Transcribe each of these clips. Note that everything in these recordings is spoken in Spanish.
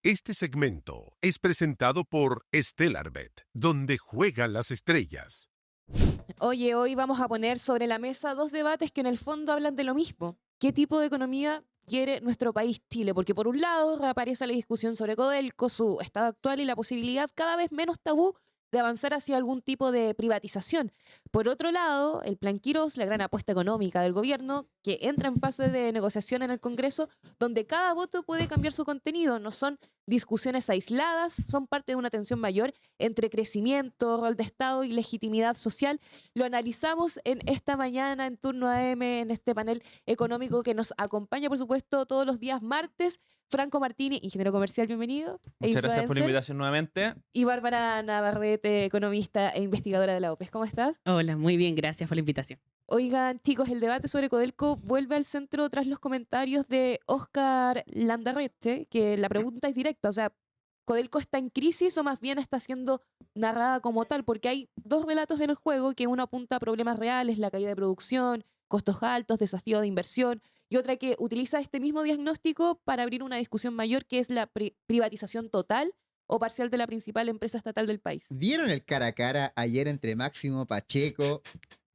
Este segmento es presentado por Stellarbet, donde juegan las estrellas. Oye, hoy vamos a poner sobre la mesa dos debates que en el fondo hablan de lo mismo. ¿Qué tipo de economía quiere nuestro país Chile? Porque por un lado reaparece la discusión sobre Codelco, su estado actual y la posibilidad cada vez menos tabú de avanzar hacia algún tipo de privatización. Por otro lado, el Plan Quirós, la gran apuesta económica del gobierno, que entra en fase de negociación en el Congreso, donde cada voto puede cambiar su contenido. No son discusiones aisladas, son parte de una tensión mayor entre crecimiento, rol de Estado y legitimidad social. Lo analizamos en esta mañana en Turno AM, en este panel económico que nos acompaña, por supuesto, todos los días martes. Franco Martini, ingeniero comercial, bienvenido. Muchas gracias por la invitación nuevamente. Y Bárbara Navarrete, economista e investigadora de la OPES. ¿Cómo estás? Hola, muy bien, gracias por la invitación. Oigan, chicos, el debate sobre Codelco vuelve al centro tras los comentarios de Oscar Landarreche, que la pregunta es directa, o sea, ¿Codelco está en crisis o más bien está siendo narrada como tal? Porque hay dos relatos en el juego, que uno apunta a problemas reales, la caída de producción, costos altos, desafío de inversión, y otra que utiliza este mismo diagnóstico para abrir una discusión mayor, que es la privatización total o parcial de la principal empresa estatal del país. ¿Vieron el cara a cara ayer entre Máximo Pacheco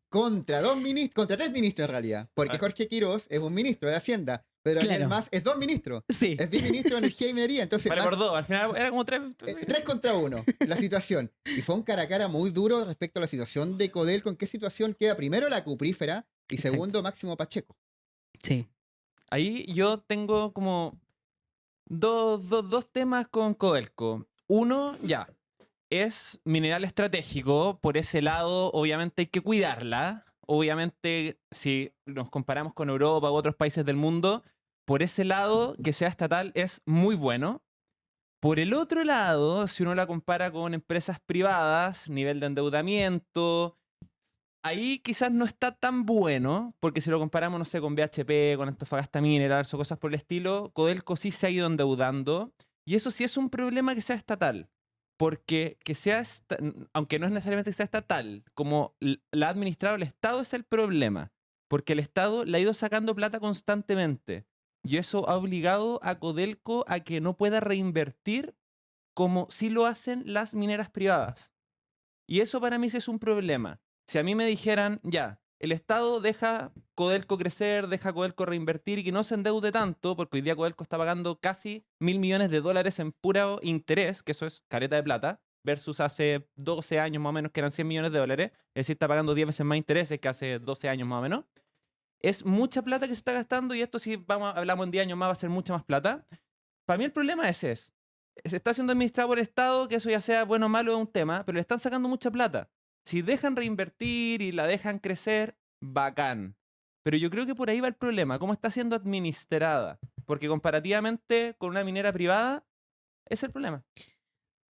contra tres ministros en realidad? Porque Jorge Quirós es un ministro de Hacienda, pero Daniel Mas es dos ministros. Sí. Es viceministro de Energía y Minería. Entonces, Vale, por dos, al final era como tres. 3 contra 1 la situación. Y fue un cara a cara muy duro respecto a la situación de Codelco. ¿En qué situación queda primero la cuprífera y segundo Máximo Pacheco? Sí. Ahí yo tengo como dos temas con Codelco. Uno, ya, es mineral estratégico. Por ese lado, obviamente hay que cuidarla. Obviamente, si nos comparamos con Europa u otros países del mundo, por ese lado, que sea estatal es muy bueno. Por el otro lado, si uno la compara con empresas privadas, nivel de endeudamiento, ahí quizás no está tan bueno, porque si lo comparamos, no sé, con BHP, con Antofagasta Minerals o cosas por el estilo, Codelco sí se ha ido endeudando, y eso sí es un problema que sea estatal, porque que sea, aunque no es necesariamente que sea estatal, como la ha administrado el Estado es el problema, porque el Estado le ha ido sacando plata constantemente, y eso ha obligado a Codelco a que no pueda reinvertir como sí lo hacen las mineras privadas. Y eso para mí sí es un problema. Si a mí me dijeran, ya, el Estado deja Codelco crecer, deja Codelco reinvertir y que no se endeude tanto, porque hoy día Codelco está pagando casi $1.000 millones en puro interés, que eso es careta de plata, versus hace 12 años más o menos que eran $100 millones, es decir, está pagando 10 veces más intereses que hace 12 años más o menos. Es mucha plata que se está gastando y esto si hablamos en 10 años más va a ser mucha más plata. Para mí el problema es ese. Se está siendo administrado por el Estado, que eso ya sea bueno o malo es un tema, pero le están sacando mucha plata. Si dejan reinvertir y la dejan crecer, bacán. Pero yo creo que por ahí va el problema, cómo está siendo administrada. Porque comparativamente con una minera privada, ese es el problema.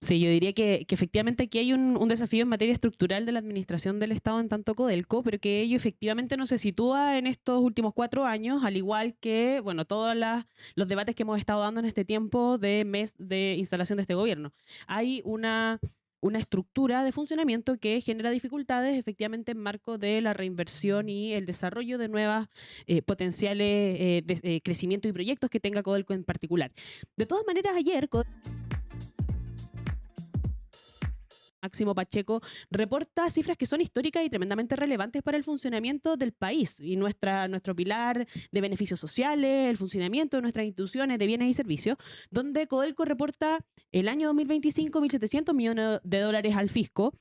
Sí, yo diría que efectivamente aquí hay un desafío en materia estructural de la administración del Estado en tanto Codelco, pero que ello efectivamente no se sitúa en estos últimos 4 años, al igual que, bueno, todos los debates que hemos estado dando en este tiempo de mes de instalación de este gobierno. Hay una estructura de funcionamiento que genera dificultades efectivamente en marco de la reinversión y el desarrollo de nuevas potenciales crecimiento y proyectos que tenga Codelco en particular. De todas maneras, ayer Máximo Pacheco reporta cifras que son históricas y tremendamente relevantes para el funcionamiento del país y nuestro pilar de beneficios sociales, el funcionamiento de nuestras instituciones de bienes y servicios, donde Codelco reporta el año 2025 $1.700 millones al fisco,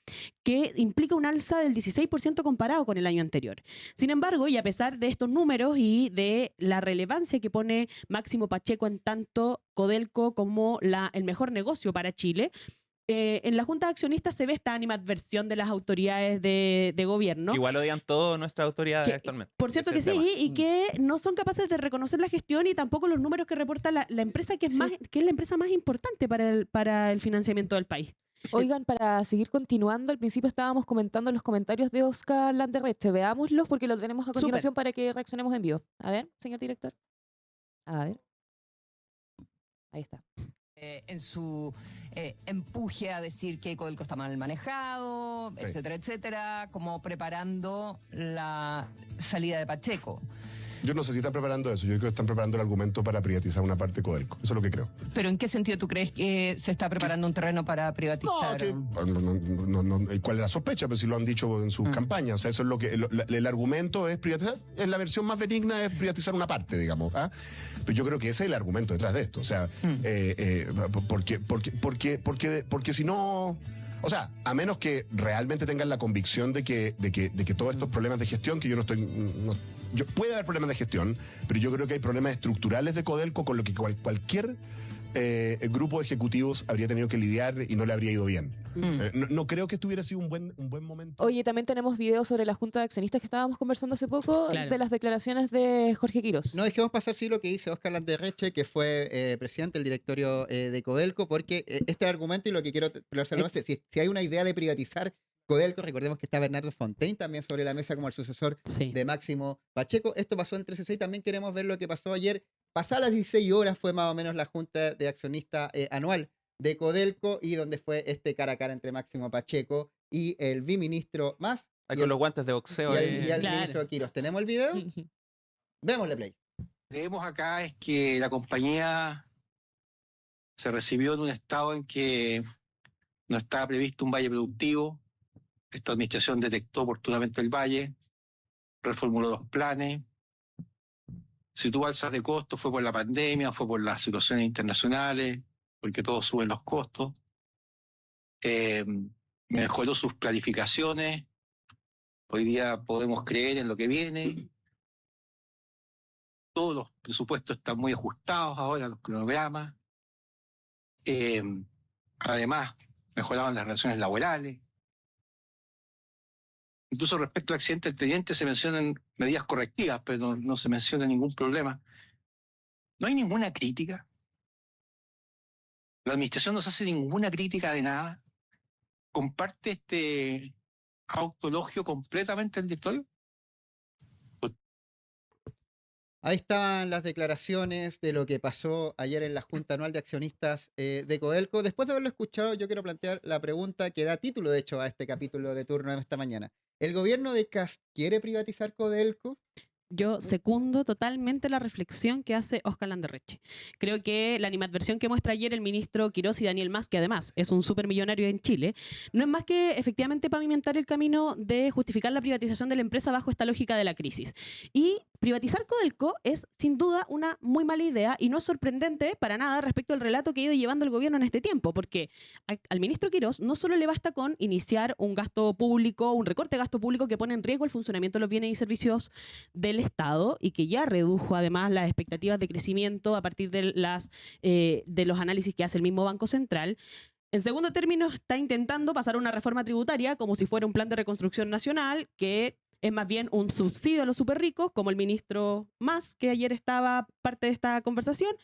que implica un alza del 16% comparado con el año anterior. Sin embargo, y a pesar de estos números y de la relevancia que pone Máximo Pacheco en tanto Codelco como el mejor negocio para Chile, en la Junta de Accionistas se ve esta animadversión de las autoridades de gobierno. Igual odian todas nuestras autoridades actualmente. Por cierto que sí, y que no son capaces de reconocer la gestión y tampoco los números que reporta la empresa, que es la empresa más importante para el financiamiento del país. Oigan, para seguir continuando, al principio estábamos comentando los comentarios de Oscar Landerreche. Veámoslos porque lo tenemos a continuación para que reaccionemos en vivo. A ver, señor director. A ver. Ahí está. En su empuje a decir que Codelco está mal manejado, etcétera, etcétera, como preparando la salida de Pacheco. Yo no sé si están preparando eso. Yo creo que están preparando el argumento para privatizar una parte de Codelco. Eso es lo que creo. ¿Pero en qué sentido tú crees que se está preparando un terreno para No, privatizar? ¿cuál es la sospecha? Pero si lo han dicho en sus campañas. O sea, eso es lo que... el argumento es privatizar. Es la versión más benigna, es privatizar una parte, digamos. ¿Ah? Pero yo creo que ese es el argumento detrás de esto. O sea, porque si no... O sea, a menos que realmente tengan la convicción de que todos estos problemas de gestión, que yo no estoy... puede haber problemas de gestión, pero yo creo que hay problemas estructurales de Codelco con lo que cualquier grupo de ejecutivos habría tenido que lidiar y no le habría ido bien. No creo que esto hubiera sido un buen momento. Oye, también tenemos videos sobre la Junta de Accionistas que estábamos conversando hace poco, Claro. de las declaraciones de Jorge Quirós. No dejemos pasar sí lo que dice Óscar Landerreche, que fue presidente del directorio de Codelco, porque este argumento y lo que quiero hacerlo más, si hay una idea de privatizar Codelco, recordemos que está Bernardo Fontaine también sobre la mesa como el sucesor Sí. de Máximo Pacheco. Esto pasó en 13-6, también queremos ver lo que pasó ayer. Pasadas las 16 horas fue más o menos la junta de accionistas anual de Codelco y donde fue este cara a cara entre Máximo Pacheco y el viceministro más Ahí y con el, los guantes de y boxeo. el- y el Claro. ministro Quirós. ¿Tenemos el video? Démosle play. Creemos acá es que la compañía se recibió en un estado en que no estaba previsto un valle productivo. Esta administración detectó oportunamente el valle, reformuló los planes. Si tuvo alzas de costos fue por la pandemia, fue por las situaciones internacionales, porque todos suben los costos. Mejoró sus planificaciones. Hoy día podemos creer en lo que viene. Todos los presupuestos están muy ajustados ahora, los cronogramas. Además, mejoraron las relaciones laborales. Incluso respecto al accidente del teniente se mencionan medidas correctivas, pero no se menciona ningún problema. No hay ninguna crítica. La administración no se hace ninguna crítica de nada. Comparte este autologio completamente el directorio. Ahí estaban las declaraciones de lo que pasó ayer en la Junta Anual de Accionistas de Codelco. Después de haberlo escuchado, yo quiero plantear la pregunta que da título, de hecho, a este capítulo de turno de esta mañana. ¿El gobierno de Kast quiere privatizar Codelco? Yo secundo totalmente la reflexión que hace Óscar Landerreche. Creo que la animadversión que muestra ayer el ministro Quirós y Daniel Mas, que además es un supermillonario en Chile, no es más que efectivamente pavimentar el camino de justificar la privatización de la empresa bajo esta lógica de la crisis. Y privatizar Codelco es sin duda una muy mala idea y no es sorprendente para nada respecto al relato que ha ido llevando el gobierno en este tiempo, porque al ministro Quirós no solo le basta con iniciar un gasto público, un recorte de gasto público que pone en riesgo el funcionamiento de los bienes y servicios del Estado y que ya redujo además las expectativas de crecimiento a partir de los análisis que hace el mismo Banco Central. En segundo término, está intentando pasar una reforma tributaria como si fuera un plan de reconstrucción nacional, que es más bien un subsidio a los superricos, como el ministro Mas, que ayer estaba parte de esta conversación,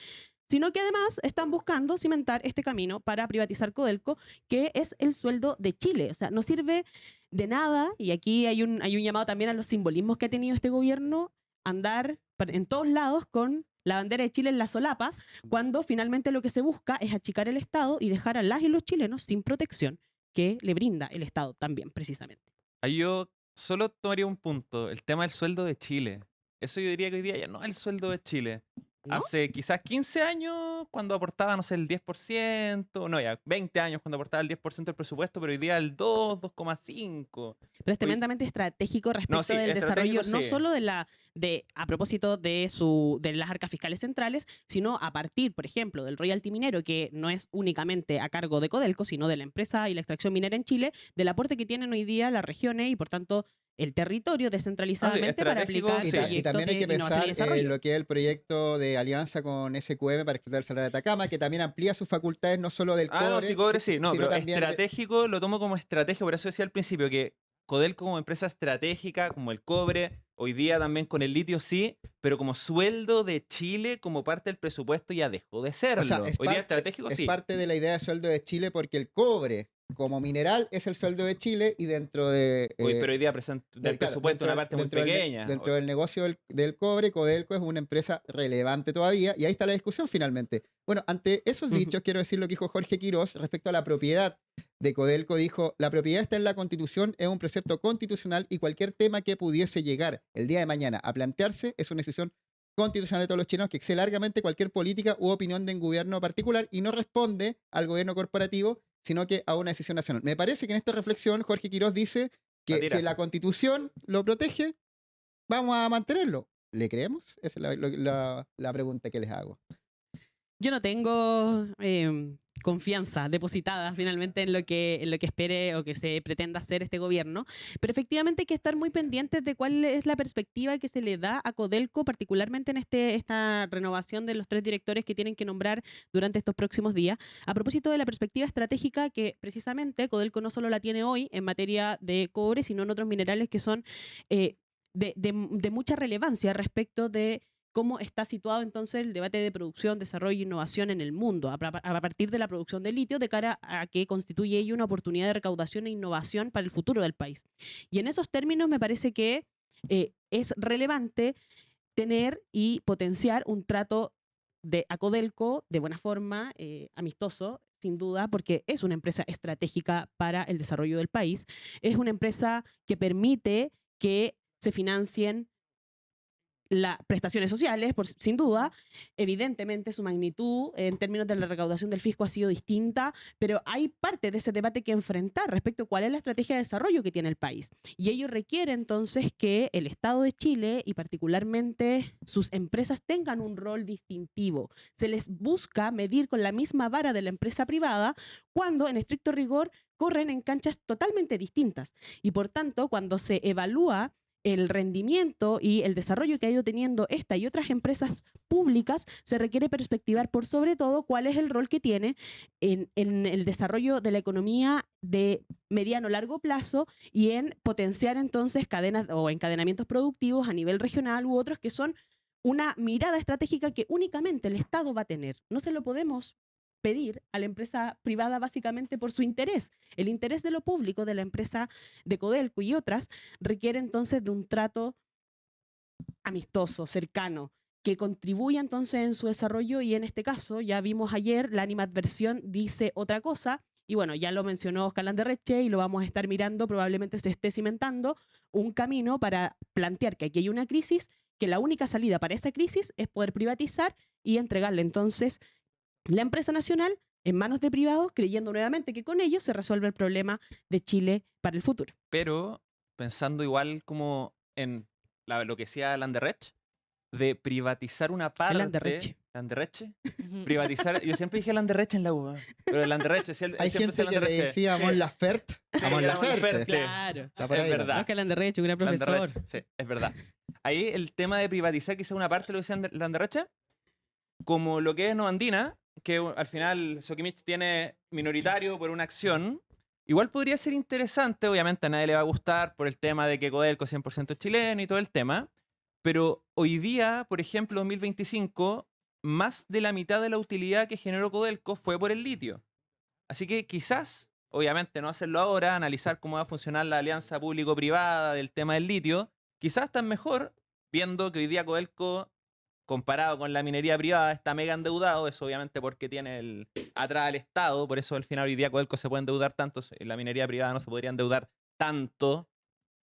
sino que además están buscando cimentar este camino para privatizar Codelco, que es el sueldo de Chile. O sea, no sirve de nada, y aquí hay un llamado también a los simbolismos que ha tenido este gobierno, andar en todos lados con la bandera de Chile en la solapa, cuando finalmente lo que se busca es achicar el Estado y dejar a las y los chilenos sin protección que le brinda el Estado también, precisamente. Ahí yo solo tomaría un punto, el tema del sueldo de Chile. Eso yo diría que hoy día ya no es el sueldo de Chile. ¿No? Hace quizás 15 años cuando aportaba, no sé, el 10%, no, ya 20 años cuando aportaba el 10% del presupuesto, pero hoy día el 2,5. Pero es tremendamente estratégico respecto sí, del desarrollo, estratégico no sí. solo a propósito de las arcas fiscales centrales, sino a partir, por ejemplo, del royalty minero, que no es únicamente a cargo de Codelco, sino de la empresa y la extracción minera en Chile, del aporte que tienen hoy día las regiones y, por tanto, el territorio descentralizadamente para estratégico, aplicar sí. Y proyectos también hay que de innovación y pensar en desarrollo. lo que es el proyecto de alianza con SQM para explotar el Salar de Atacama, que también amplía sus facultades no solo del cobre, No, sí, cobre sí, no, sino pero también estratégico lo tomo como estratégico, por eso decía al principio que Codelco como empresa estratégica, como el cobre, hoy día también con el litio sí, pero como sueldo de Chile como parte del presupuesto ya dejó de serlo. O sea, Hoy día estratégico es sí. parte de la idea de sueldo de Chile porque el cobre como mineral es el sueldo de Chile y dentro de... Pero hoy día del claro, presupuesto una parte muy dentro del- pequeña. Dentro del negocio del cobre, Codelco es una empresa relevante todavía y ahí está la discusión finalmente. Bueno, ante esos Ujú. dichos quiero decir lo que dijo Jorge Quirós respecto a la propiedad de Codelco dijo: la propiedad está en la Constitución, es un precepto constitucional y cualquier tema que pudiese llegar el día de mañana a plantearse es una decisión constitucional de todos los chilenos que excede largamente cualquier política u opinión de un gobierno particular y no responde al gobierno corporativo, sino que a una decisión nacional. Me parece que en esta reflexión Jorge Quiroz dice que si la Constitución lo protege, vamos a mantenerlo. ¿Le creemos? Esa es la pregunta que les hago. Yo no tengo confianza depositada finalmente en lo que espere o que se pretenda hacer este gobierno, pero efectivamente hay que estar muy pendientes de cuál es la perspectiva que se le da a Codelco, particularmente en esta renovación de los 3 directores que tienen que nombrar durante estos próximos días. A propósito de la perspectiva estratégica que precisamente Codelco no solo la tiene hoy en materia de cobre, sino en otros minerales que son de mucha relevancia respecto de cómo está situado entonces el debate de producción, desarrollo e innovación en el mundo, a partir de la producción de litio, de cara a que constituye ello una oportunidad de recaudación e innovación para el futuro del país. Y en esos términos me parece que es relevante tener y potenciar un trato a Codelco de buena forma, amistoso, sin duda, porque es una empresa estratégica para el desarrollo del país. Es una empresa que permite que se financien las prestaciones sociales, sin duda. Evidentemente su magnitud en términos de la recaudación del fisco ha sido distinta, pero hay parte de ese debate que enfrentar respecto a cuál es la estrategia de desarrollo que tiene el país. Y ello requiere entonces que el Estado de Chile y particularmente sus empresas tengan un rol distintivo. Se les busca medir con la misma vara de la empresa privada cuando en estricto rigor corren en canchas totalmente distintas. Y por tanto, cuando se evalúa el rendimiento y el desarrollo que ha ido teniendo esta y otras empresas públicas, se requiere perspectivar por sobre todo cuál es el rol que tiene en el desarrollo de la economía de mediano largo plazo y en potenciar entonces cadenas o encadenamientos productivos a nivel regional u otros que son una mirada estratégica que únicamente el Estado va a tener. No se lo podemos pedir a la empresa privada básicamente por su interés. El interés de lo público, de la empresa de Codelco y otras, requiere entonces de un trato amistoso, cercano, que contribuya entonces en su desarrollo y en este caso, ya vimos ayer, la animadversión dice otra cosa y bueno, ya lo mencionó Oscar Landerreche y lo vamos a estar mirando, probablemente se esté cimentando un camino para plantear que aquí hay una crisis, que la única salida para esa crisis es poder privatizar y entregarle entonces la empresa nacional en manos de privados, creyendo nuevamente que con ello se resuelve el problema de Chile para el futuro. Pero pensando igual como en lo que decía Landerreche, de privatizar una parte... Landerreche. ¿Landerreche? Privatizar... Yo siempre dije Landerreche en la U, pero el Landerreche... Hay gente que le decía Mon Laferte. Mon Laferte. Claro. Es verdad. Oscar Landerreche, un gran profesor. Landerreche, sí, es verdad. Ahí el tema de privatizar quizá una parte, lo decía Landerreche, como lo que es Noandina, que al final Sokimich tiene minoritario por una acción, igual podría ser interesante, obviamente a nadie le va a gustar por el tema de que Codelco es 100% chileno y todo el tema, pero hoy día, por ejemplo, 2025, más de la mitad de la utilidad que generó Codelco fue por el litio. Así que quizás, obviamente no hacerlo ahora, analizar cómo va a funcionar la alianza público-privada del tema del litio, quizás está mejor viendo que hoy día Codelco, comparado con la minería privada, está mega endeudado. Eso obviamente porque tiene atrás al Estado, por eso al final hoy día Codelco se puede endeudar tanto, la minería privada no se podría endeudar tanto.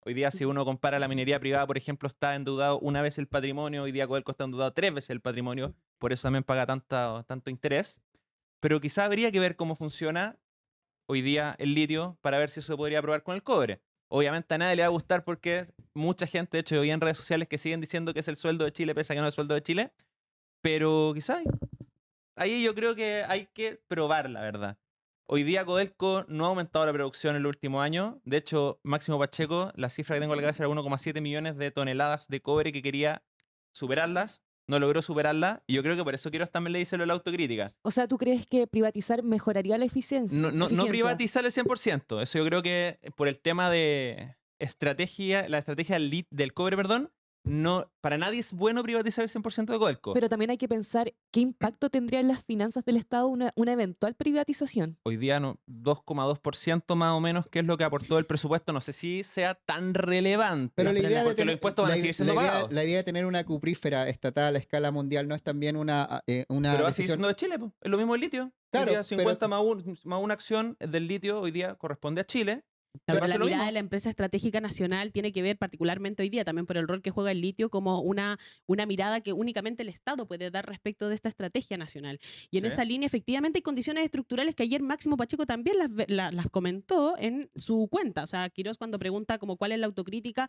Hoy día si uno compara la minería privada, por ejemplo, está endeudado una vez el patrimonio, hoy día Codelco está endeudado 3 veces el patrimonio, por eso también paga tanto interés. Pero quizá habría que ver cómo funciona hoy día el litio para ver si eso se podría probar con el cobre. Obviamente a nadie le va a gustar porque mucha gente, de hecho, yo vi en redes sociales que siguen diciendo que es el sueldo de Chile, pese a que no es el sueldo de Chile. Pero quizás ahí yo creo que hay que probar, la verdad. Hoy día Codelco no ha aumentado la producción en el último año. De hecho, Máximo Pacheco, la cifra que tengo en la cabeza era 1,7 millones de toneladas de cobre que quería superarlas. No logró superarla y yo creo que por eso Quiroz también le dice lo de la autocrítica. O sea, ¿tú crees que privatizar mejoraría la eficiencia? No privatizar el 100%. Eso yo creo que por el tema de estrategia, la estrategia del cobre, perdón, no, para nadie es bueno privatizar el 100% de Codelco. Pero también hay que pensar qué impacto tendría en las finanzas del Estado una eventual privatización. Hoy día no, 2,2% más o menos, que es lo que aportó el presupuesto. No sé si sea tan relevante. Pero la idea de porque tener, los impuestos van a seguir siendo pagados. la idea de tener una cuprífera estatal a escala mundial no es también una Pero va a seguir decisión. siendo de Chile, po. Es lo mismo el litio. Claro, Hoy día pero- 50 más una acción del litio hoy día corresponde a Chile. Pero va a la ser lo mirada mismo. de la empresa estratégica nacional tiene que ver particularmente hoy día también por el rol que juega el litio como una mirada que únicamente el Estado puede dar respecto de esta estrategia nacional. Y en Sí. esa línea efectivamente hay condiciones estructurales que ayer Máximo Pacheco también las comentó en su cuenta. O sea, Quirós cuando pregunta como cuál es la autocrítica,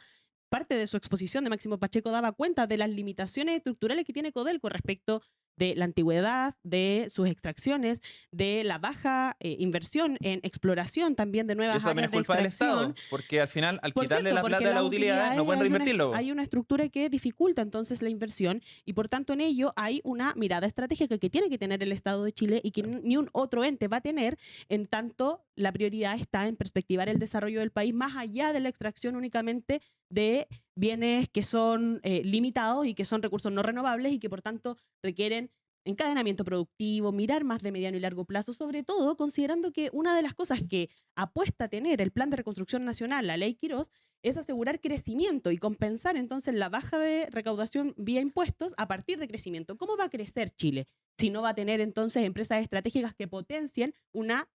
parte de su exposición de Máximo Pacheco daba cuenta de las limitaciones estructurales que tiene Codelco respecto de la antigüedad, de sus extracciones, de la baja inversión en exploración también de Y nuevas eso también áreas es de culpa del extracción. Estado. Porque al final, al Por quitarle cierto, la porque plata de las las utilidades, no pueden utilidades reinvertirlo. hay una estructura que dificulta entonces la inversión y por tanto en ello hay una mirada estratégica que tiene que tener el Estado de Chile y que ni un otro ente va a tener en tanto la prioridad está en perspectivar el desarrollo del país más allá de la extracción únicamente de bienes que son limitados y que son recursos no renovables y que por tanto requieren encadenamiento productivo, mirar más de mediano y largo plazo, sobre todo considerando que una de las cosas que apuesta a tener el Plan de Reconstrucción Nacional, la Ley Quirós, es asegurar crecimiento y compensar entonces la baja de recaudación vía impuestos a partir de crecimiento. ¿Cómo va a crecer Chile si no va a tener entonces empresas estratégicas que potencien una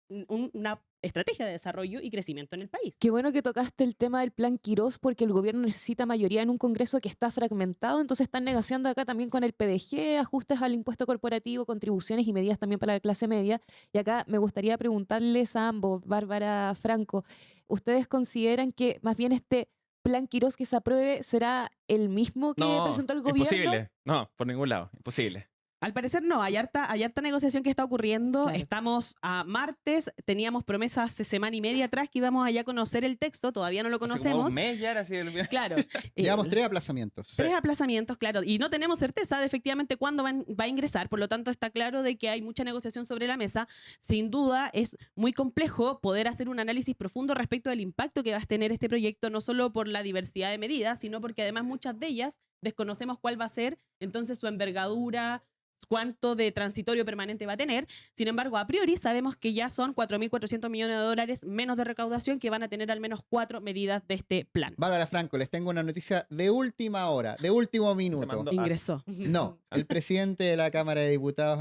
estrategia de desarrollo y crecimiento en el país? Qué bueno que tocaste el tema del plan Quirós porque el gobierno necesita mayoría en un Congreso que está fragmentado, entonces están negociando acá también con el PDG, ajustes al impuesto corporativo, contribuciones y medidas también para la clase media. Y acá me gustaría preguntarles a ambos, Bárbara, Franco, ¿ustedes consideran que más bien este plan Quirós que se apruebe será el mismo que No, presentó el gobierno? imposible. No, por ningún lado. Imposible. Al parecer no, hay harta negociación que está ocurriendo. Claro. Estamos a martes, teníamos promesas hace semana y media atrás que íbamos allá a conocer el texto, todavía no lo Hace como conocemos. un mes ya era así el... Claro. Llevamos 3 aplazamientos. 3 aplazamientos, claro, y no tenemos certeza de efectivamente cuándo va a ingresar, por lo tanto está claro de que hay mucha negociación sobre la mesa. Sin duda es muy complejo poder hacer un análisis profundo respecto del impacto que va a tener este proyecto, no solo por la diversidad de medidas, sino porque además muchas de ellas desconocemos cuál va a ser, entonces su envergadura, cuánto de transitorio permanente va a tener. Sin embargo, a priori sabemos que ya son 4.400 millones de dólares menos de recaudación que van a tener al menos 4 medidas de este plan. Bárbara Franco, les tengo una noticia de última hora, de último minuto. mandó- Ingresó. No, el presidente de la Cámara de Diputados,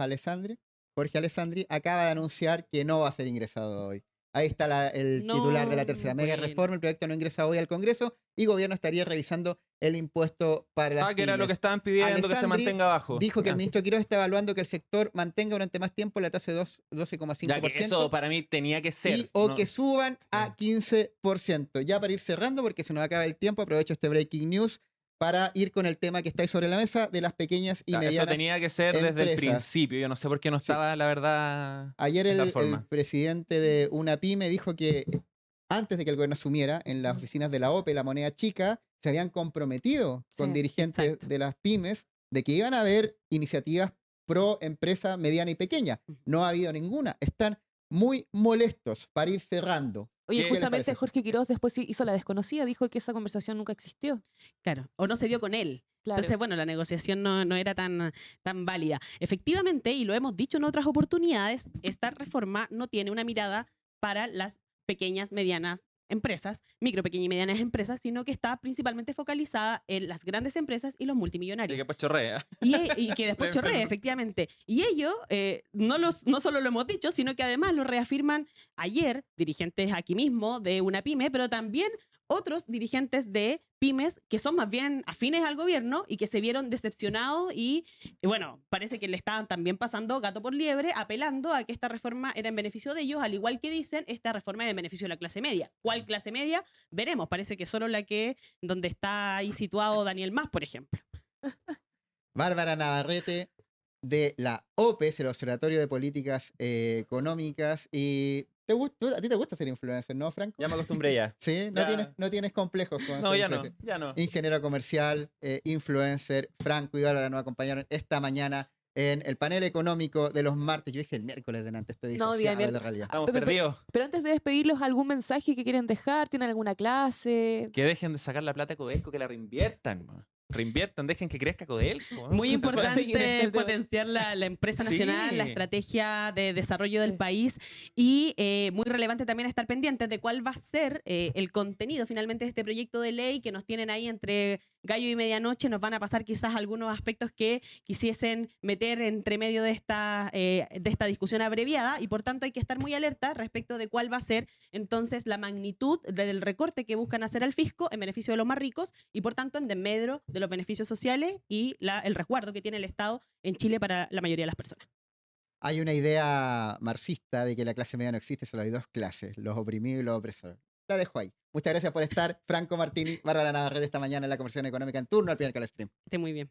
Jorge Alessandri, acaba de anunciar que no va a ser ingresado hoy. Ahí está el No, titular de la tercera mega bueno. reforma. El proyecto no ingresa hoy al Congreso y gobierno estaría revisando el impuesto para las que era lo que pymes. estaban pidiendo, que se Alessandri mantenga abajo. Dijo que el Ya. ministro Quiroz está evaluando que el sector mantenga durante más tiempo la tasa de 12,5%. Ya que eso para mí tenía que ser. O ¿no? que suban a 15%. Ya para ir cerrando, porque se nos acaba el tiempo, aprovecho este breaking news para ir con el tema que está ahí sobre la mesa de las pequeñas y Ya, eso medianas. tenía que ser desde el empresas. principio. Yo no sé por qué no estaba, la verdad. Ayer de tal el forma. presidente de una pyme dijo que antes de que el gobierno asumiera, en las oficinas de la OPE, la moneda chica, se habían comprometido con Sí, dirigentes exacto. de las pymes de que iban a haber iniciativas pro empresa mediana y pequeña. No ha habido ninguna. Están muy molestos para ir cerrando. Oye, ¿Qué les justamente parece? Jorge Quirós después sí hizo la desconocida, dijo que esa conversación nunca existió. Claro, o no se dio con él. Claro. Entonces, bueno, la negociación no era tan válida. Efectivamente, y lo hemos dicho en otras oportunidades, esta reforma no tiene una mirada para las pequeñas, medianas empresas, micro, pequeñas y medianas empresas, sino que está principalmente focalizada en las grandes empresas y los Y multimillonarios. que pues chorrea. Y que después chorrea, Enfermo. efectivamente. Y ello no solo lo hemos dicho, sino que además lo reafirman ayer dirigentes aquí mismo de una pyme, pero también otros dirigentes de pymes que son más bien afines al gobierno y que se vieron decepcionados y, bueno, parece que le estaban también pasando gato por liebre, apelando a que esta reforma era en beneficio de ellos, al igual que dicen, esta reforma es en beneficio de la clase media. ¿Cuál clase media? Veremos, parece que solo la que, donde está ahí situado Daniel Mas, por ejemplo. Bárbara Navarrete de la OPES, el Observatorio de Políticas Económicas. Y a ti te gusta ser influencer, ¿no, Franco? Ya me acostumbré ya. Sí, Ya. no tienes complejos con No, ser ya no. influencer. Ya no. Ingeniero comercial, influencer, Franco y Bárbara nos acompañaron esta mañana en el panel económico de los martes. Yo dije el miércoles delante, estoy No, disociado día de la realidad. Estamos Pero- perdidos. Pero antes de despedirlos, ¿algún mensaje que quieren dejar? ¿Tienen alguna clase? Que dejen de sacar la plata de Codelco, que la reinviertan. man. Reinviertan, dejen que crezca Codelco. ¿no? Muy Se puede seguir en importante el tema. potenciar la empresa Sí. nacional, la estrategia de desarrollo del Sí. país y muy relevante también estar pendientes de cuál va a ser el contenido finalmente de este proyecto de ley que nos tienen ahí entre gallo y medianoche. Nos van a pasar quizás algunos aspectos que quisiesen meter entre medio de esta discusión abreviada y por tanto hay que estar muy alerta respecto de cuál va a ser entonces la magnitud del recorte que buscan hacer al fisco en beneficio de los más ricos y por tanto en desmedro de los beneficios sociales y el resguardo que tiene el Estado en Chile para la mayoría de las personas. Hay una idea marxista de que la clase media no existe, solo hay dos clases, los oprimidos y los opresores. La dejo ahí. Muchas gracias por estar. Franco Martini, Bárbara Navarrete esta mañana en la Conversación Económica en turno al primer Calestream. Que esté muy bien.